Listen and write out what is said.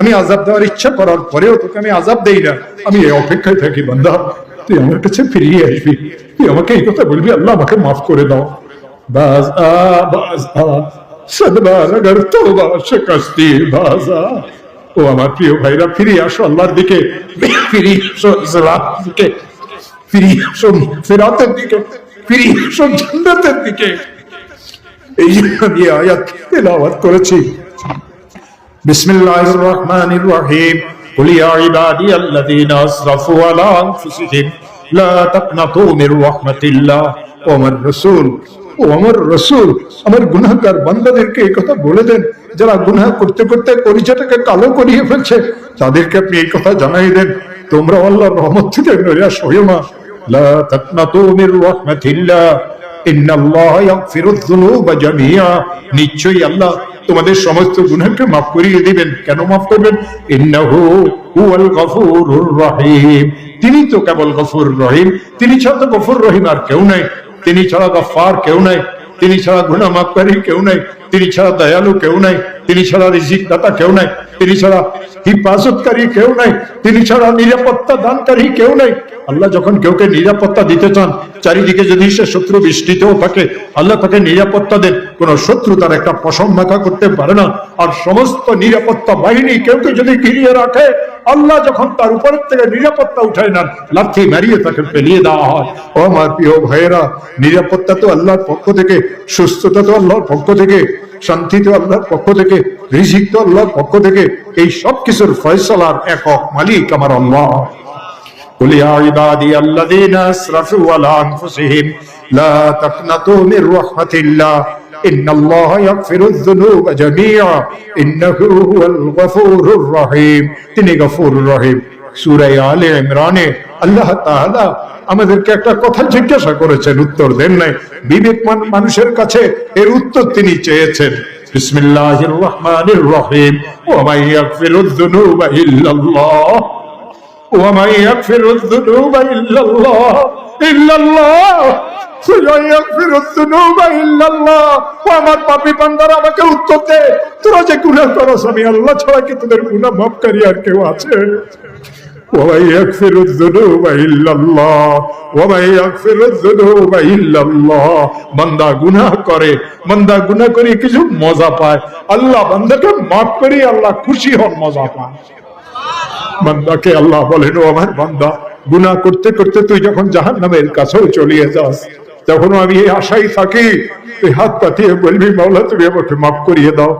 আমি আযাব দেওয়ার ইচ্ছা করার পরেও তোকে আমি আযাব দেই না। আমি এই অপেক্ষায় থাকি, বান্দা তুই আমার কাছে ফিরিয়ে আসবি, তুই আমাকে এই কথা বলবি, আল্লাহ আমাকে মাফ করে দাও। বাজ সদবার আগার তওবা শিকস্তি বাজা। ও আমার প্রিয় ভাইরা, ফিরিয়ে আসো আল্লাহর দিকে, ফিরিয়ে আসো ইসলামের দিকে, ফিরিয়ে আসো ফিরাতের দিকে, ফিরিয়ে আসো জান্নাতের দিকে। এই জন্য আমি আয়াত তেলাওয়াত করেছি। বিসমিল্লাহির রহমানির রহিম। কুল ইয়া ইবাদিয়াল্লাযীনা আসরাফু আলা আনফুসিহিম লা তাকনাতু মির রাহমাতিল্লাহ। ও আমার রাসূল, ও আমার রাসূল, আমার গুনাহগার বান্দাদেরকে এই কথা বলে দেন, যারা গুনাহ করতে করতে পরিচয়টাকে কালো করিয়ে ফেলছে, তাদেরকে আপনি এই কথা জানাই দেন, তোমরা আল্লাহর রহমত থেকে নিরাশ হইও না। লা তাকনাতু মির রাহমাতিল্লাহ, ইন্নাল্লাহা ইয়াগফিরুয যুনুবা জামিআ। নিশ্চয়ই আল্লাহ তোমাদের সমস্ত গুনাহকে মাফ করিয়ে দিবেন। কেন মাফ করবেন? ইন্নাহু হুয়াল গফুরুর রহিম। তিনি তো কেবল গফুর রহিম, তিনি ছাড়া তো গফুর রহিম আর কেউ নাই, তিনি ছাড়া গফফার কেউ নাই, তিনি ছাড়া গুনাহ মাফকারী কেউ নাই, তিনি ছাড়া দয়ালু কেউ নাই, তিনি ছাড়া রিজিক দাতা কেউ নাই, তিনি ছাড়া হিফাজতকারী কেউ নাই, তিনি ছাড়া নিরাপত্তা দানকারী কেউ নাই। আল্লাহ যখন কেউকে নিরাপত্তা দিতে চান, চারিদিকে যদি সে শত্রু বিস্তৃতও থাকে, আল্লাহ তাকে নিরাপত্তা দেন, কোন শত্রু তার একটা পশম মাথা করতে পারে না। আর সমস্ত নিরাপত্তা বাহিনী কেউকে যদি ঘিরিয়ে রাখে, আল্লাহ যখন তার উপর থেকে নিরাপত্তা উঠায় নেন, লাথি মারিয়ে তাকে ফেলিয়ে দেওয়া হয়। ও আমার প্রিয় ভাইয়েরা, নিরাপত্তা তো আল্লাহর পক্ষ থেকে, সুস্থতা তো আল্লাহর পক্ষ থেকে, শান্তি তো আল্লাহর পক্ষ থেকে, রিজিক তো আল্লাহর পক্ষ থেকে। এই সব কিছুর ফয়সালার একক মালিক আমার আল্লাহ। قل يا عبادي الذين اسرفوا على انفسهم لا تقنطوا من رحمة الله إن الله يغفر الذنوب جميعا إنه هو الغفور الرحيم। তিনি গফুর রহিম। সূরা আলে ইমরানে আল্লাহ তাআলা আমাদেরকে একটা কথা জিজ্ঞাসা করেছেন, উত্তর দেন নাই। বিবেকমান মানুষের কাছে এর উত্তর তিনি চেয়েছেন। বিসমিল্লাহির রহমানির রহিম। ওয়া মান ইয়াগফিরুয যুনুবা ইল্লাল্লাহ ومن يغفر الذنوب إلا الله إلا الله يغفر الذنوب إلا الله। আমার পাপী বান্দারা আমাকে উত্তর দে, তোরা যে গুনাহ করছ আমি আল্লাহ ছাড়া কি তোদের গুনাহ মাফকারী আর কেউ আছে? ومن يغفر الذنوب إلا الله ومن يغفر الذنوب إلا الله। বান্দা গুনাহ করে, বান্দা গুনাহ করে কিছু মজা পায়, আল্লাহ বান্দাকে মাফ করে আল্লাহ খুশি হন, মজা পায়। বান্দাকে আল্লাহ বলেন, ও আমার বান্দা, গুনাহ করতে করতে তুই যখন জাহান্নামের কাছেও চলে যাস, তখন আমি এই আশায় থাকি তুই হাত পাতিয়ে বলবি, মাওলা তুমি আমাকে মাফ করিয়ে দাও।